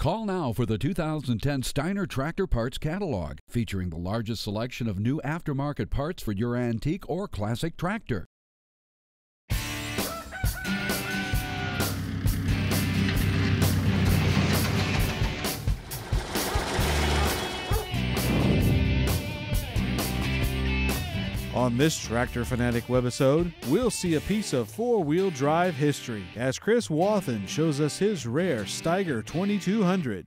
Call now for the 2010 Steiger Tractor Parts Catalog, featuring the largest selection of new aftermarket parts for your antique or classic tractor. On this Tractor Fanatic webisode, we'll see a piece of four-wheel drive history as Chris Wathen shows us his rare Steiger 2200.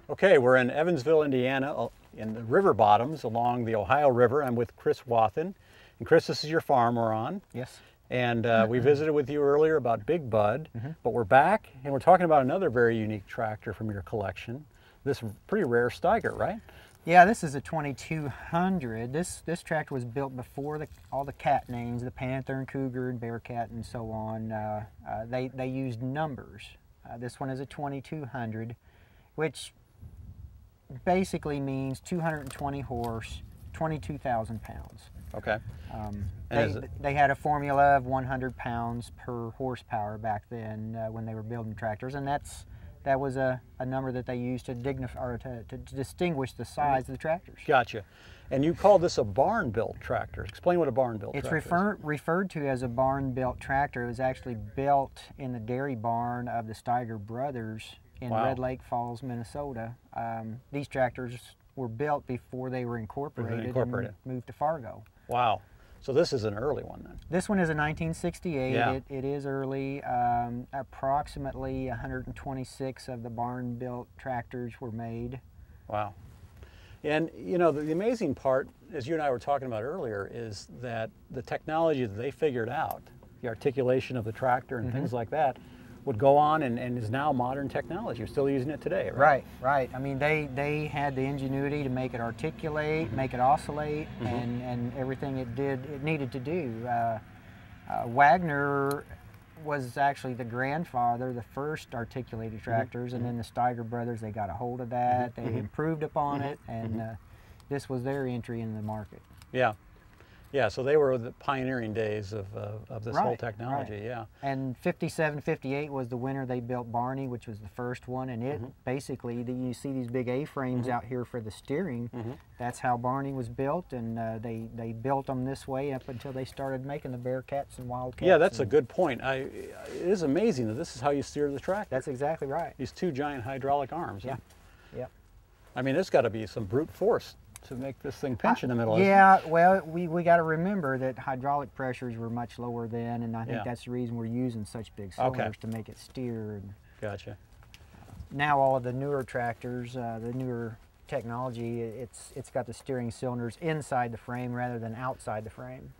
Okay, we're in Evansville, Indiana, in the river bottoms along the Ohio River. I'm with Chris Wathen. And Chris, this is your farm we're on. Yes. And we visited with you earlier about Big Bud, but we're back and we're talking about another very unique tractor from your collection. This pretty rare Steiger, right? Yeah, this is a 2200. This tractor was built before all the cat names, the Panther and Cougar and Bearcat and so on. They used numbers. This one is a 2200, which basically means 220 horse, 22,000 pounds. Okay. They had a formula of 100 pounds per horsepower back then when they were building tractors, and that was a number that they used to distinguish the size of the tractors. Gotcha. And you call this a barn-built tractor. Explain what a barn-built tractor is. It's referred to as a barn-built tractor. It was actually built in the dairy barn of the Steiger brothers in Red Lake Falls, Minnesota. These tractors were built before they were incorporated. And moved to Fargo. Wow. So this is an early one then? This one is a 1968. Yeah. It is early. Approximately 126 of the barn-built tractors were made. Wow. And you know, the amazing part, as you and I were talking about earlier, is that the technology that they figured out, the articulation of the tractor and things like that, would go on and is now modern technology. You're still using it today, right? Right. I mean, they had the ingenuity to make it articulate, make it oscillate, and everything it needed to do. Wagner was actually the grandfather, the first articulated tractors, and then the Steiger brothers, they got a hold of that, they improved upon it, and this was their entry in the market. Yeah. Yeah, so they were the pioneering days of this whole technology, yeah. And 57, 58 was the winter they built Barney, which was the first one, and it basically, you see these big A-frames out here for the steering. That's how Barney was built, and they built them this way up until they started making the Bearcats and Wildcats. Yeah, that's a good point. It is amazing that this is how you steer the tractor. That's exactly right. These two giant hydraulic arms. Yeah, yeah. I mean, there's got to be some brute force to make this thing pinch in the middle. Yeah, well, we got to remember that hydraulic pressures were much lower then, and I think that's the reason we're using such big cylinders to make it steer. And gotcha. Now all of the newer tractors, the newer technology, it's got the steering cylinders inside the frame rather than outside the frame.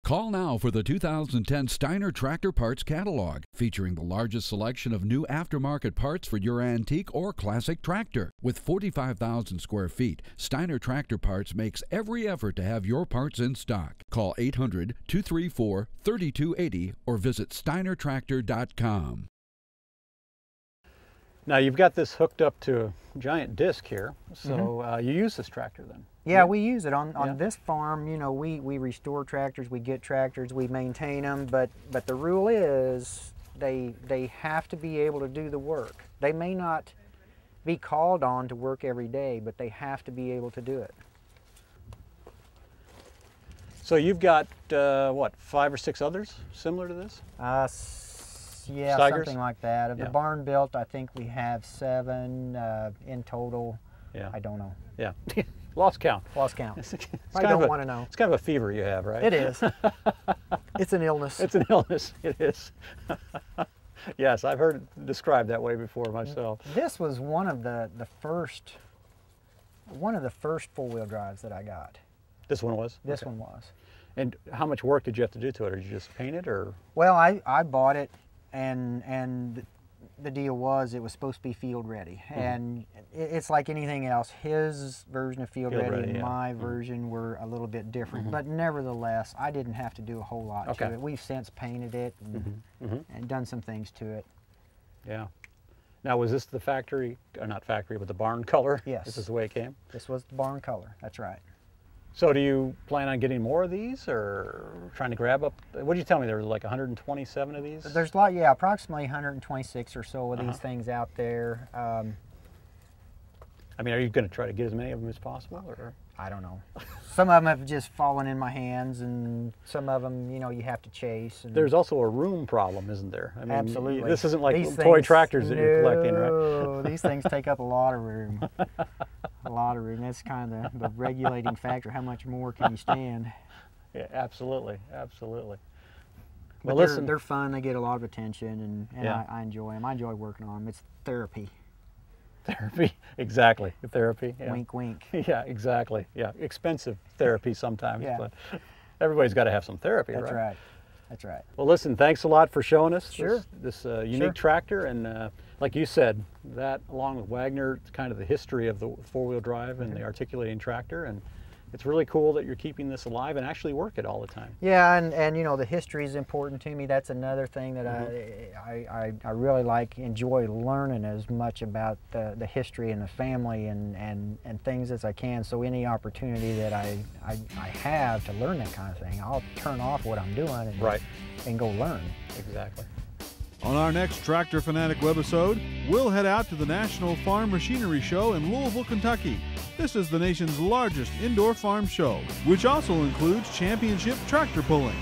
Call now for the 2010 Steiger Tractor Parts Catalog, featuring the largest selection of new aftermarket parts for your antique or classic tractor. With 45,000 square feet, Steiger Tractor Parts makes every effort to have your parts in stock. Call 800-234-3280 or visit steigertractor.com. Now you've got this hooked up to a giant disc here, so you use this tractor then? Yeah, we use it on this farm. You know, we restore tractors, we get tractors, we maintain them, but the rule is they have to be able to do the work. They may not be called on to work every day, but they have to be able to do it. So you've got what, 5 or 6 others similar to this? Yeah, Steigers? something like that. Of the barn built, I think we have 7 in total. Yeah. I don't know. Yeah. Lost count. Lost count. I don't want to know. It's kind of a fever you have, right? It is. It's an illness. It's an illness. It is. Yes, I've heard it described that way before myself. This was one of the first four-wheel drives that I got. This one was? This one was. And how much work did you have to do to it? Or did you just paint it, or? Well, I bought it, and the deal was it was supposed to be field ready, and it's like anything else. His version of field ready and my version were a little bit different, but nevertheless, I didn't have to do a whole lot to it. We've since painted it and done some things to it. Yeah. Now, was this the factory, or not factory, but the barn color? Yes. This is the way it came? This was the barn color, that's right. So do you plan on getting more of these, or trying to grab up? What did you tell me? There were like 127 of these? There's approximately 126 or so of these things out there. I mean, are you going to try to get as many of them as possible, or? I don't know. Some of them have just fallen in my hands, and some of them, you have to chase. And there's also a room problem, isn't there? I mean, absolutely. This isn't like toy tractors that you're collecting, right? No, these things take up a lot of room. A lot of room. That's kind of the regulating factor. How much more can you stand? Yeah, absolutely, absolutely. But Well, listen, they're fun. They get a lot of attention, and Yeah. I enjoy them. I enjoy working on them. It's therapy. therapy, exactly. Therapy. Yeah. Wink, wink. Yeah, exactly. Yeah, expensive therapy sometimes, Yeah. but everybody's got to have some therapy, That's right? right. That's right. Well, listen, thanks a lot for showing us Sure. this unique Sure. tractor, and like you said, that along with Wagner, it's kind of the history of the four-wheel drive and the articulating tractor, and it's really cool that you're keeping this alive and actually work it all the time. Yeah, and the history is important to me. That's another thing that I really enjoy learning as much about the history and the family and things as I can. So any opportunity that I have to learn that kind of thing, I'll turn off what I'm doing and go learn. Exactly. On our next Tractor Fanatic webisode, we'll head out to the National Farm Machinery Show in Louisville, Kentucky. This is the nation's largest indoor farm show, which also includes championship tractor pulling.